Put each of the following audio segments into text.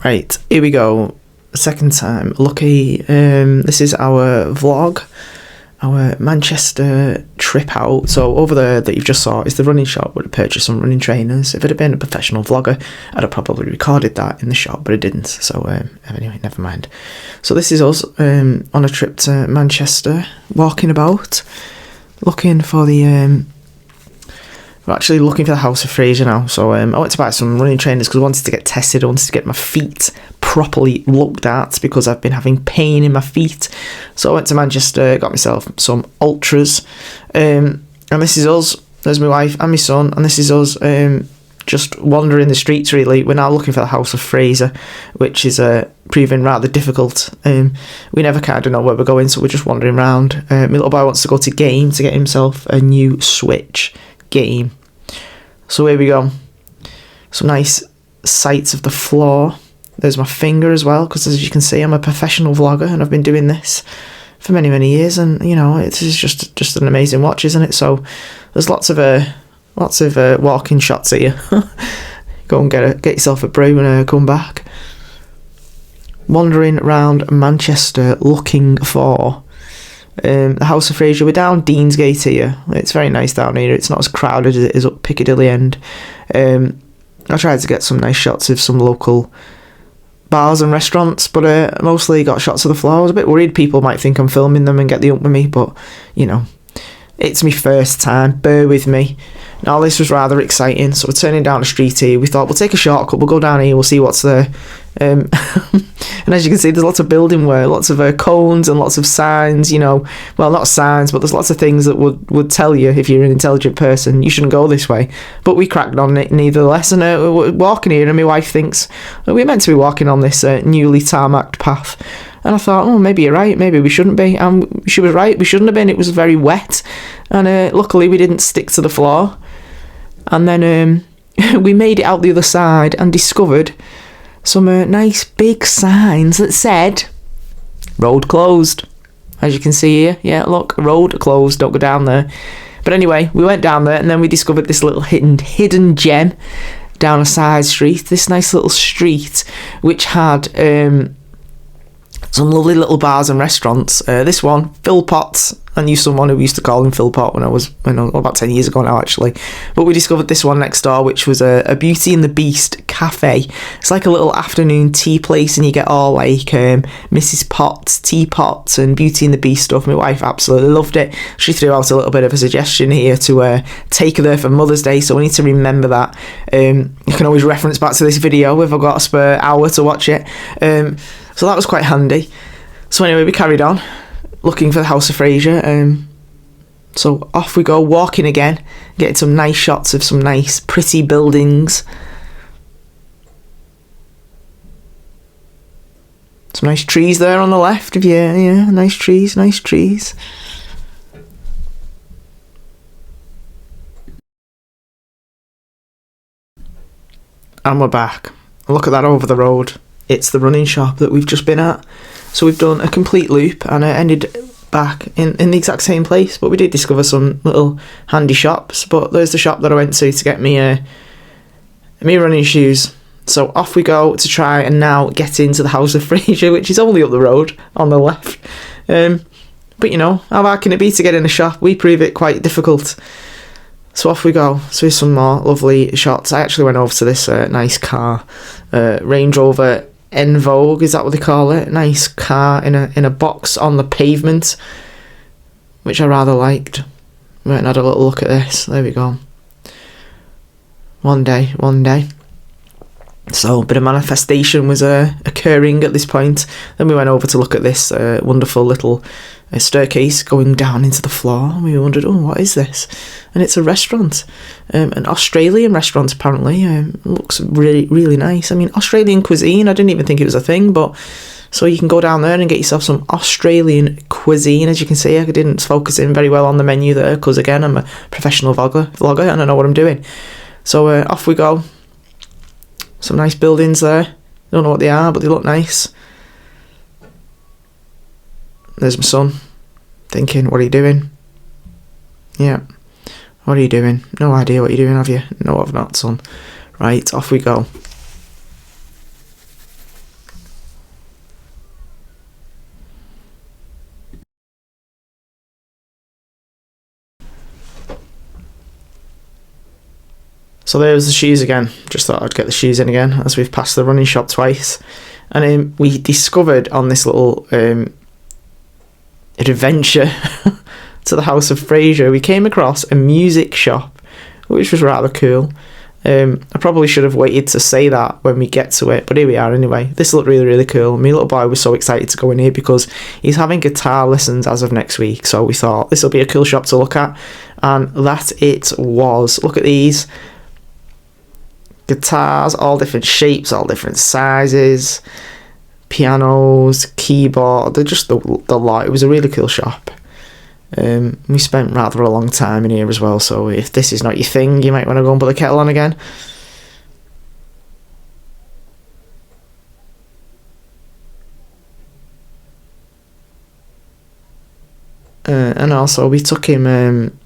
Right, here we go. Second time. Lucky. This is our vlog. Our Manchester trip out. So over there that you've just saw is the running shop where I purchased some running trainers. If it had been a professional vlogger, I'd have probably recorded that in the shop, but I didn't. So anyway, never mind. So this is us on a trip to Manchester, walking about, looking for the... we're actually looking for the House of Fraser now. So I went to buy some running trainers because I wanted to get tested. I wanted to get my feet properly looked at because I've been having pain in my feet. So I went to Manchester, got myself some Ultras. And this is us. There's my wife and my son. And this is us just wandering the streets, really. We're now looking for the House of Fraser, which is proving rather difficult. We never kind of know where we're going, so we're just wandering around. My little boy wants to go to game to get himself a new Switch game. So here we go. Some nice sights of the floor. There's my finger as well, because as you can see, I'm a professional vlogger and I've been doing this for many years, and you know, it's just an amazing watch, isn't it? So there's lots of walking shots here. Go and get yourself a brew and come back. Wandering around Manchester looking for the House of Fraser. We're down Deansgate here. It's very nice down here. It's not as crowded as it is up Piccadilly End. I tried to get some nice shots of some local bars and restaurants, but mostly got shots of the floor. I was a bit worried people might think I'm filming them and get the up with me, but you know, it's my first time, bear with me. Now this was rather exciting, so we're turning down the street here. We thought we'll take a shortcut, we'll go down here, we'll see what's there. And as you can see, there's lots of building work, lots of cones and lots of signs, you know, well, not signs, but there's lots of things that would tell you, if you're an intelligent person, you shouldn't go this way. But we cracked on it nevertheless, and we're walking here, and my wife thinks we're meant to be walking on this newly tarmacked path. And I thought, oh, maybe you're right, maybe we shouldn't be. And she was right, we shouldn't have been. It was very wet, and luckily we didn't stick to the floor. And then we made it out the other side and discovered some nice big signs that said road closed, as you can see here. Yeah, look, road closed, don't go down there. But anyway, we went down there, and then we discovered this little hidden gem down a side street, this nice little street which had some lovely little bars and restaurants. This one, Philpot's. I knew someone who used to call him Philpot when I was about 10 years ago now, actually. But we discovered this one next door, which was a Beauty and the Beast cafe. It's like a little afternoon tea place, and you get all like Mrs. Potts teapots and Beauty and the Beast stuff. My wife absolutely loved it. She threw out a little bit of a suggestion here to take her there for Mother's Day, so we need to remember that. You can always reference back to this video if I've got a spare hour to watch it. So that was quite handy. So anyway, we carried on looking for the House of Fraser. So off we go, walking again, getting some nice shots of some nice pretty buildings. Some nice trees there on the left. Yeah, nice trees. And we're back. Look at that over the road. It's the running shop that we've just been at. So we've done a complete loop and ended back in the exact same place, but we did discover some little handy shops. But there's the shop that I went to get me me running shoes. So off we go to try and now get into the House of Fraser, which is only up the road on the left. But you know, how hard can it be to get in a shop? We prove it quite difficult. So off we go. So here's some more lovely shots. I actually went over to this nice car, Range Rover En Vogue, is that what they call it? Nice car in a box on the pavement, which I rather liked. Went and had a little look at this. There we go. One day. So a bit of manifestation was occurring at this point. Then we went over to look at this wonderful little staircase going down into the floor. And we wondered, oh, what is this? And it's a restaurant, an Australian restaurant apparently. Looks really nice. I mean, Australian cuisine, I didn't even think it was a thing, but so you can go down there and get yourself some Australian cuisine. As you can see, I didn't focus in very well on the menu there because again, I'm a professional vlogger and I know what I'm doing. So off we go. Some nice buildings there. Don't know what they are, but they look nice. There's my son, thinking, what are you doing? Yeah. What are you doing? No idea what you're doing, have you? No, I've not, son. Right, off we go. So there's the shoes again. Just thought I'd get the shoes in again, as we've passed the running shop twice. And we discovered on this little adventure to the House of Fraser, we came across a music shop, which was rather cool. I probably should have waited to say that when we get to it, but here we are anyway. This looked really, really cool. My little boy was so excited to go in here because he's having guitar lessons as of next week, so we thought this will be a cool shop to look at, and that it was. Look at these guitars, all different shapes, all different sizes, pianos, keyboard, they're just the lot. It was a really cool shop. We spent rather a long time in here as well, so if this is not your thing, you might want to go and put the kettle on again. And also we took him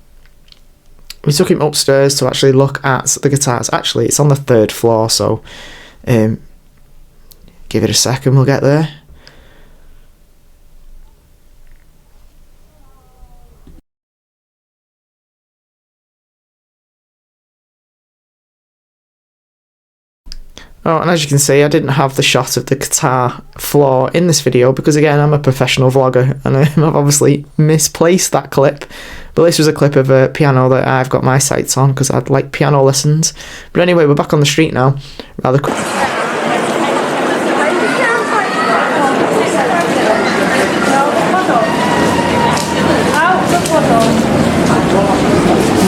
upstairs to actually look at the guitars. Actually, it's on the 3rd floor, so give it a second, we'll get there. Oh, and as you can see, I didn't have the shot of the guitar floor in this video because, again, I'm a professional vlogger and I've obviously misplaced that clip. But this was a clip of a piano that I've got my sights on because I'd like piano lessons. But anyway, we're back on the street now. Rather quick.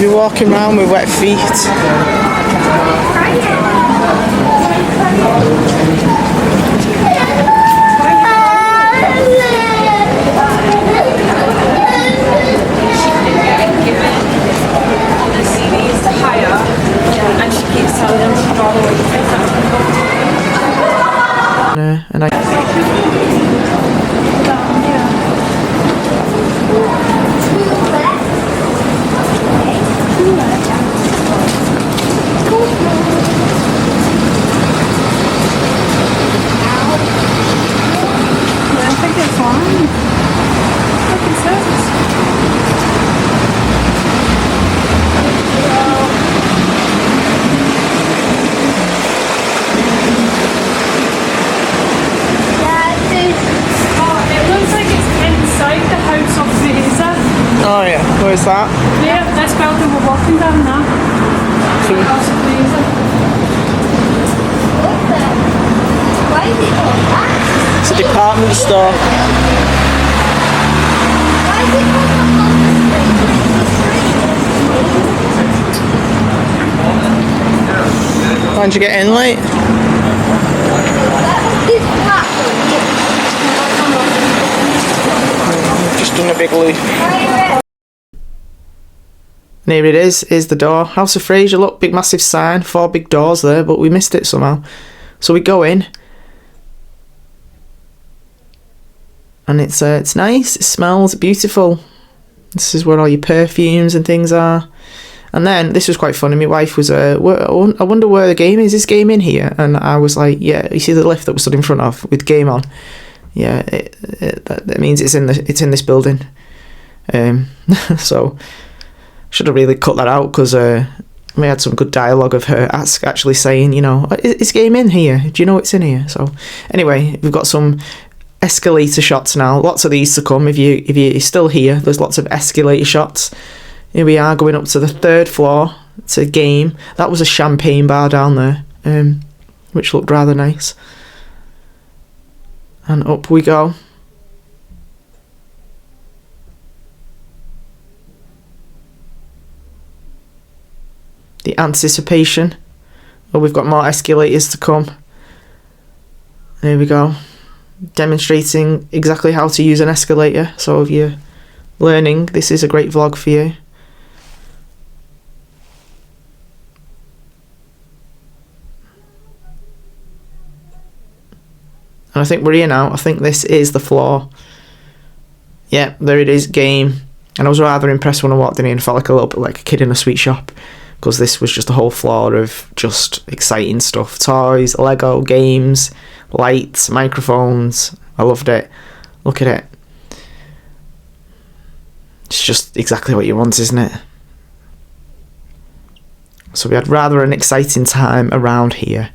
You're walking around with wet feet. And I think it's fine. Look, it says. Oh yeah, where's that? Yeah, this building we're walking down now. So, Why is it called that? it's a department store. Why is it called the Why'd you get in late? This platform. Just done a big loop. And here it is the door. House of Fraser, look, big massive sign, 4 big doors there, but we missed it somehow. So we go in. And it's nice, it smells beautiful. This is where all your perfumes and things are. And then, this was quite funny, my wife was, I wonder where the game is this game in here? And I was like, yeah, you see the lift that we stood in front of with game on? Yeah, that means it's in this building. So should have really cut that out because we had some good dialogue of her actually saying, you know, is game in here? Do you know it's in here? So anyway, we've got some escalator shots now. Lots of these to come. If you're still here, there's lots of escalator shots. Here we are going up to the 3rd floor. It's a game. That was a champagne bar down there, which looked rather nice. And up we go. The anticipation. Oh, we've got more escalators to come. There we go. Demonstrating exactly how to use an escalator. So if you're learning, this is a great vlog for you. And I think we're here now. I think this is the floor. Yeah, there it is, game. And I was rather impressed when I walked in here and felt like a little bit like a kid in a sweet shop. Because this was just a whole floor of just exciting stuff. Toys, Lego, games, lights, microphones. I loved it. Look at it. It's just exactly what you want, isn't it? So we had rather an exciting time around here.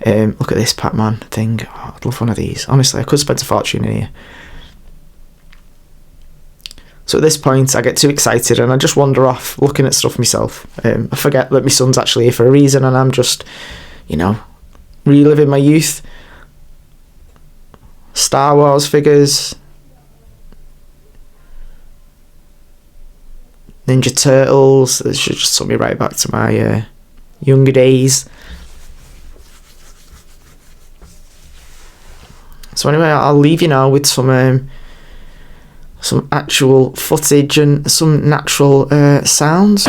Look at this Pac-Man thing. Oh, I'd love one of these. Honestly, I could spend a fortune in here. So at this point, I get too excited and I just wander off looking at stuff myself. I forget that my son's actually here for a reason, and I'm just, you know, reliving my youth. Star Wars figures, Ninja Turtles. It should just took me right back to my younger days. So anyway, I'll leave you now with some actual footage and some natural sounds.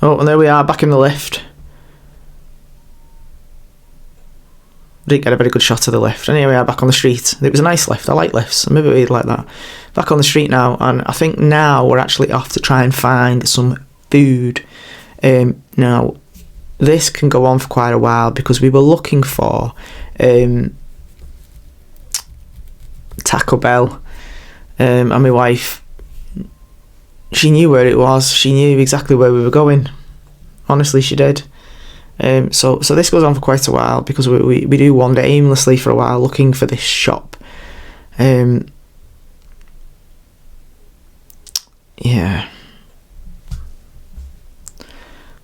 Oh, and there we are, back in the lift. Didn't get a very good shot of the lift. Anyway, we are back on the street. It was a nice lift. I like lifts. Maybe we'd like that. Back on the street now, and I think now we're actually off to try and find some food. Now, this can go on for quite a while because we were looking for Taco Bell, and my wife, she knew where it was. She knew exactly where we were going. Honestly, she did. So this goes on for quite a while because we do wander aimlessly for a while looking for this shop. Yeah.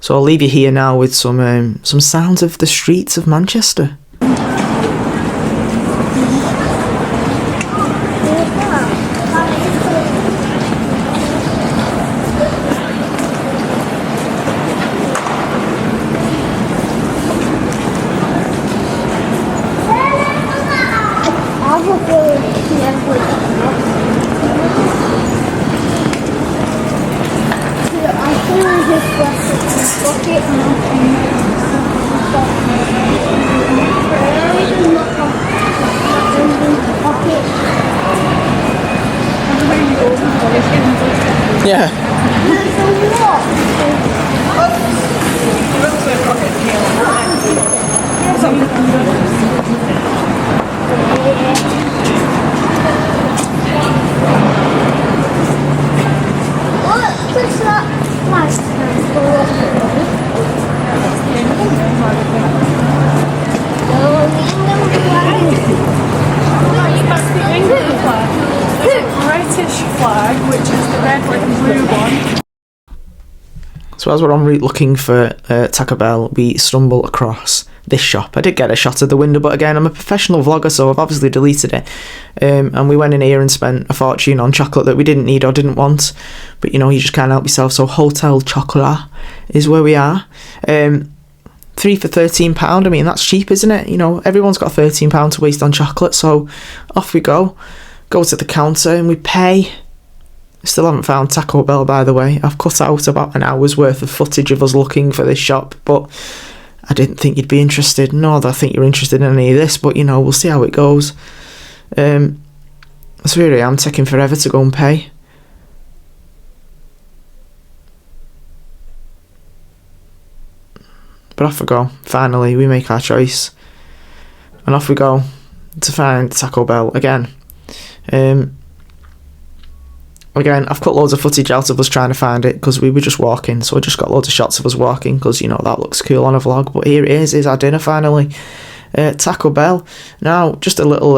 So I'll leave you here now with some sounds of the streets of Manchester. Yeah. So as we're en route looking for Taco Bell, we stumble across this shop. I did get a shot of the window, but again, I'm a professional vlogger, so I've obviously deleted it. And we went in here and spent a fortune on chocolate that we didn't need or didn't want. But, you know, you just can't help yourself. So Hotel Chocolat is where we are. 3 for £13. I mean, that's cheap, isn't it? You know, everyone's got £13 to waste on chocolate. So off we go. Go to the counter and we pay. Still haven't found Taco Bell, by the way. I've cut out about an hour's worth of footage of us looking for this shop, but I didn't think you'd be interested. Nor do I think you're interested in any of this, but, you know, we'll see how it goes. So here I am, taking forever to go and pay. But off we go. Finally, we make our choice. And off we go to find Taco Bell again. Again, I've cut loads of footage out of us trying to find it because we were just walking, so I just got loads of shots of us walking because, you know, that looks cool on a vlog. But here it is our dinner finally. Taco Bell. Now, just a little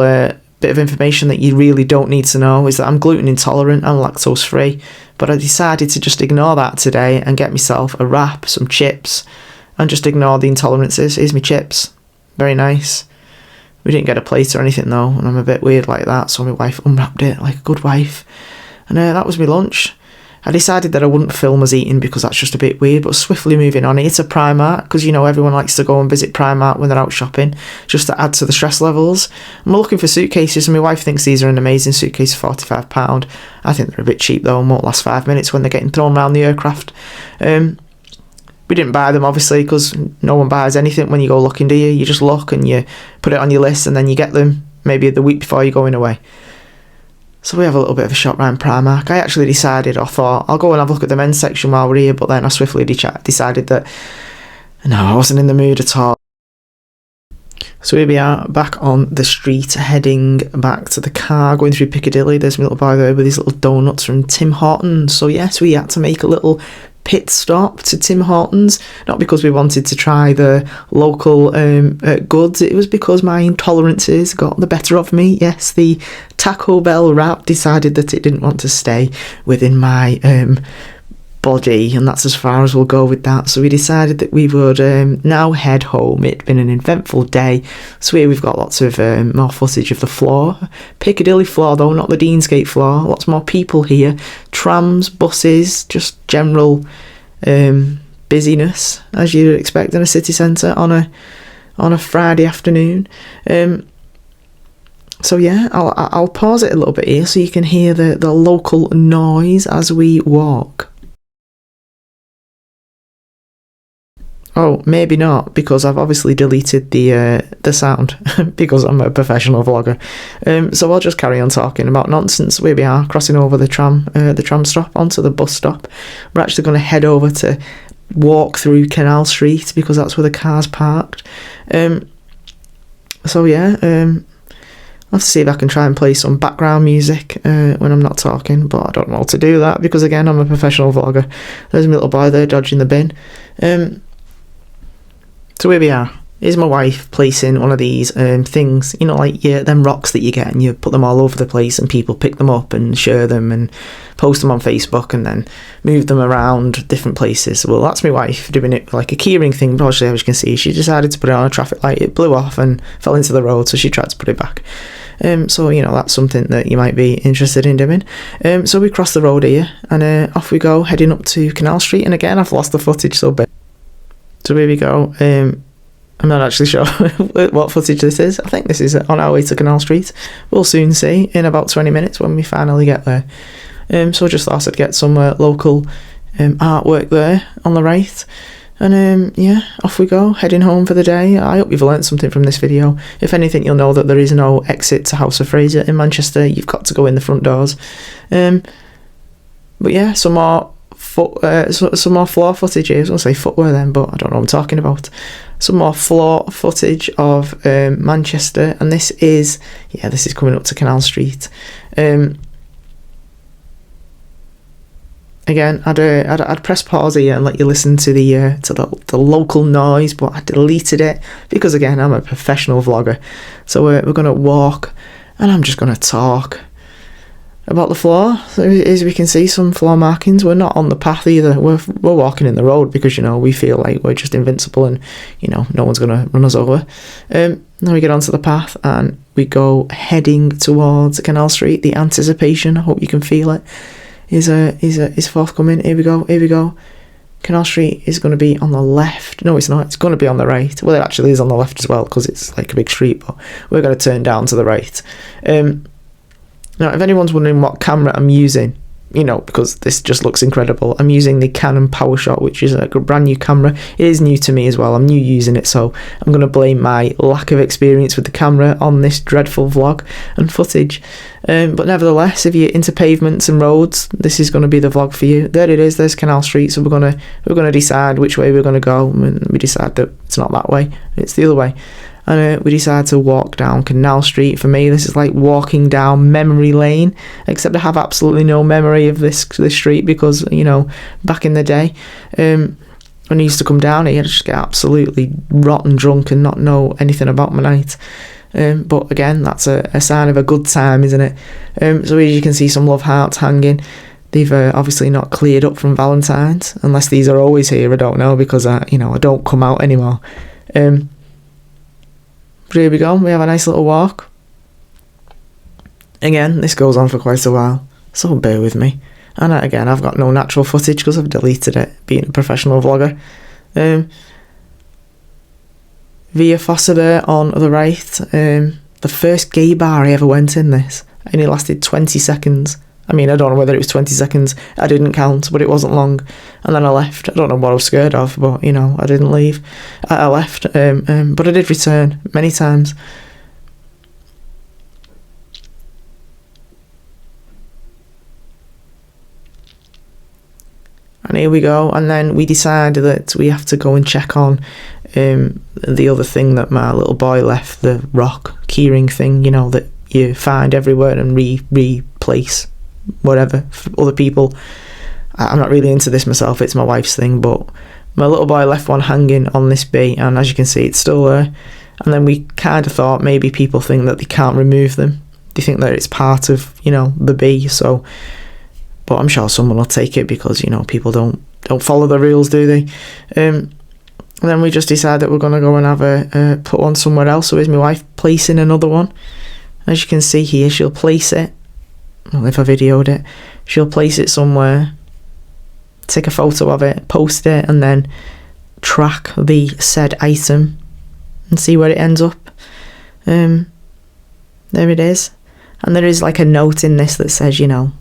bit of information that you really don't need to know is that I'm gluten intolerant and lactose free, but I decided to just ignore that today and get myself a wrap, some chips, and just ignore the intolerances. Here's my chips. Very nice. We didn't get a plate or anything though, and I'm a bit weird like that, so my wife unwrapped it like a good wife. And that was my lunch. I decided that I wouldn't film us eating because that's just a bit weird, but swiftly moving on here to Primark, because you know everyone likes to go and visit Primark when they're out shopping, just to add to the stress levels. And we're looking for suitcases, and my wife thinks these are an amazing suitcase for £45. I think they're a bit cheap though, and won't last 5 minutes when they're getting thrown around the aircraft. We didn't buy them obviously because no one buys anything when you go looking, do you? You just look and you put it on your list and then you get them maybe the week before you're going away. So we have a little bit of a shop around Primark. I actually decided, I thought, I'll go and have a look at the men's section while we're here, but then I swiftly decided that, no, I wasn't in the mood at all. So here we are, back on the street, heading back to the car, going through Piccadilly. There's my little boy there with his little donuts from Tim Hortons. So yes, we had to make a little pit stop to Tim Hortons, not because we wanted to try the local goods, it was because my intolerances got the better of me. Yes, the Taco Bell wrap decided that it didn't want to stay within my body, and that's as far as we'll go with that. So we decided that we would now head home. It'd been an eventful day, so here we've got lots of more footage of the floor. Piccadilly floor though, not the Deansgate floor. Lots more people here, trams, buses, just general busyness as you'd expect in a city centre on a Friday afternoon. So yeah, I'll pause it a little bit here so you can hear the local noise as we walk. Oh, maybe not, because I've obviously deleted the sound, because I'm a professional vlogger. So I'll just carry on talking about nonsense. Here we are, crossing over the tram stop onto the bus stop. We're actually going to head over to walk through Canal Street, because that's where the car's parked. So yeah, I'll have to see if I can try and play some background music when I'm not talking, but I don't know how to do that, because again, I'm a professional vlogger. There's my little boy there dodging the bin. So here we are. Here's my wife placing one of these things, you know, like them rocks that you get and you put them all over the place and people pick them up and share them and post them on Facebook and then move them around different places. Well, that's my wife doing it like a keyring thing, but obviously as you can see, she decided to put it on a traffic light. It blew off and fell into the road, so she tried to put it back. So, you know, that's something that you might be interested in doing. So we cross the road here and off we go, heading up to Canal Street. And again, I've lost the footage so big. So here we go. I'm not actually sure what footage this is. I think this is on our way to Canal Street. We'll soon see in about 20 minutes when we finally get there. So I just thought I'd get some local artwork there on the right. And yeah, off we go, heading home for the day. I hope you've learnt something from this video. If anything, you'll know that there is no exit to House of Fraser in Manchester. You've got to go in the front doors. But yeah, some more floor footage here. I was going to say footwear then, but I don't know what I'm talking about. Some more floor footage of Manchester, and this is coming up to Canal Street. Again, I'd press pause here and let you listen to the local noise, but I deleted it because again, I'm a professional vlogger. So we're going to walk, and I'm just going to talk about the floor. So as we can see, some floor markings. We're not on the path either. We're walking in the road because, you know, we feel like we're just invincible and, you know, no one's gonna run us over. Now we get onto the path and we go heading towards Canal Street. The anticipation, I hope you can feel it, is forthcoming. Here we go. Canal Street is going to be on the left. No, it's not. It's going to be on the right. Well, it actually is on the left as well because it's like a big street, but we're going to turn down to the right. Now, if anyone's wondering what camera I'm using, you know, because this just looks incredible, I'm using the Canon PowerShot, which is a brand new camera. It is new to me as well. I'm new using it, so I'm going to blame my lack of experience with the camera on this dreadful vlog and footage. But nevertheless, if you're into pavements and roads, this is going to be the vlog for you. There it is. There's Canal Street. So we're gonna decide which way we're going to go. And we decide that it's not that way. It's the other way. And we decided to walk down Canal Street. For me, this is like walking down memory lane, except I have absolutely no memory of this street because, you know, back in the day, when I used to come down here, I'd just get absolutely rotten drunk and not know anything about my night. But again, that's a sign of a good time, isn't it? So as you can see, some love hearts hanging. They've obviously not cleared up from Valentine's, unless these are always here. I don't know, because I don't come out anymore. But here we go, we have a nice little walk. Again, this goes on for quite a while, so bear with me. And again, I've got no natural footage because I've deleted it, being a professional vlogger. Via Fossiter on the right. The first gay bar I ever went in this. And it lasted 20 seconds. I mean, I don't know whether it was 20 seconds. I didn't count, but it wasn't long. And then I left. I don't know what I was scared of, but, you know, I didn't leave. I left. But I did return many times. And here we go. And then we decided that we have to go and check on the other thing that my little boy left, the rock keyring thing, you know, that you find everywhere and replace whatever for other people. I'm not really into this myself, it's my wife's thing, but my little boy left one hanging on this bee, and as you can see, it's still there. And then we kind of thought maybe people think that they can't remove them. They think that it's part of, you know, the bee, so... But I'm sure someone will take it because, you know, people don't follow the rules, do they? And then we just decided that we're going to go and have put one somewhere else. So here's my wife placing another one. As you can see here, she'll place it. Well, if I videoed it, she'll place it somewhere, take a photo of it, post it, and then track the said item and see where it ends up. There it is. And there is like a note in this that says, you know,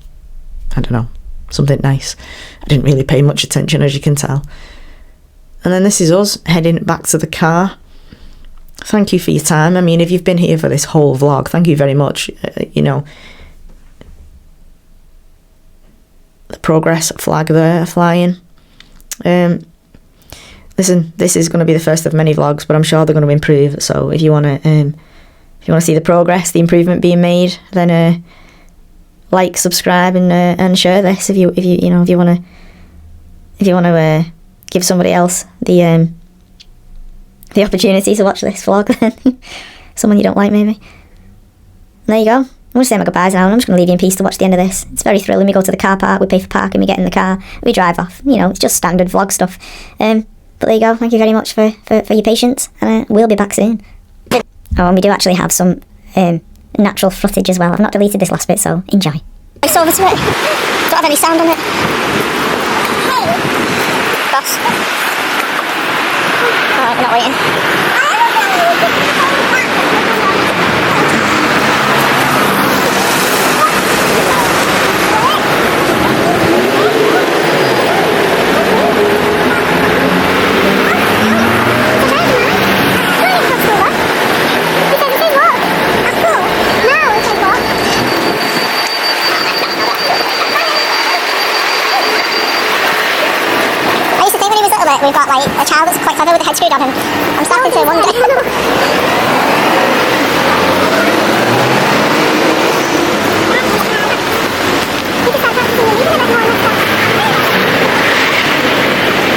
I don't know, something nice. I didn't really pay much attention, as you can tell. And then this is us heading back to the car. Thank you for your time. I mean, if you've been here for this whole vlog, thank you very much. You know, the progress flag there flying. Listen, this is going to be the first of many vlogs, but I'm sure they're going to improve. So if you want to see the progress, the improvement being made, then like, subscribe, and share this if you want to give somebody else the opportunity to watch this vlog. Someone you don't like, maybe. There you go. I'm going to say my goodbyes now, and I'm just going to leave you in peace to watch the end of this. It's very thrilling. We go to the car park, we pay for parking, we get in the car, we drive off. You know, it's just standard vlog stuff. But there you go. Thank you very much for your patience, and we'll be back soon. Oh, and we do actually have some natural footage as well. I've not deleted this last bit, so enjoy. It's over to it. Don't have any sound on it. Boss. Alright, we're not waiting. We've got like a child that's quite clever with a head screwed on him. I'm starting to wonder.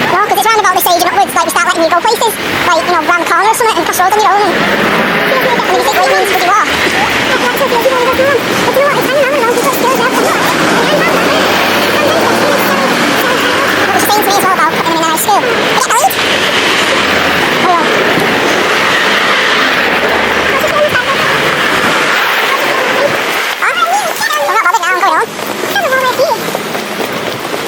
No, because it's round about this age and upwards, like we start letting you go places, like, you know, round the corner or something and cross roads on your own. And you think, what it means, would you walk? What was saying to me as well about putting him in a nice school. Did you get married? Oh, yeah. I'm not bothered now, I'm going on. We can go in this way now, they're right here. Maybe.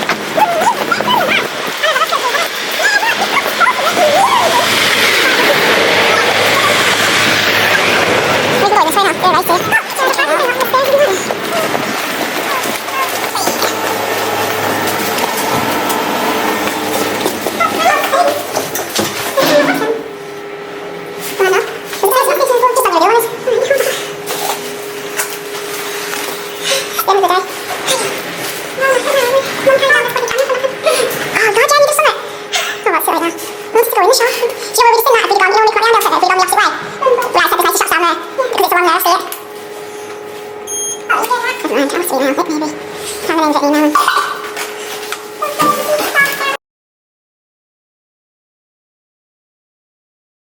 Have a names at me now.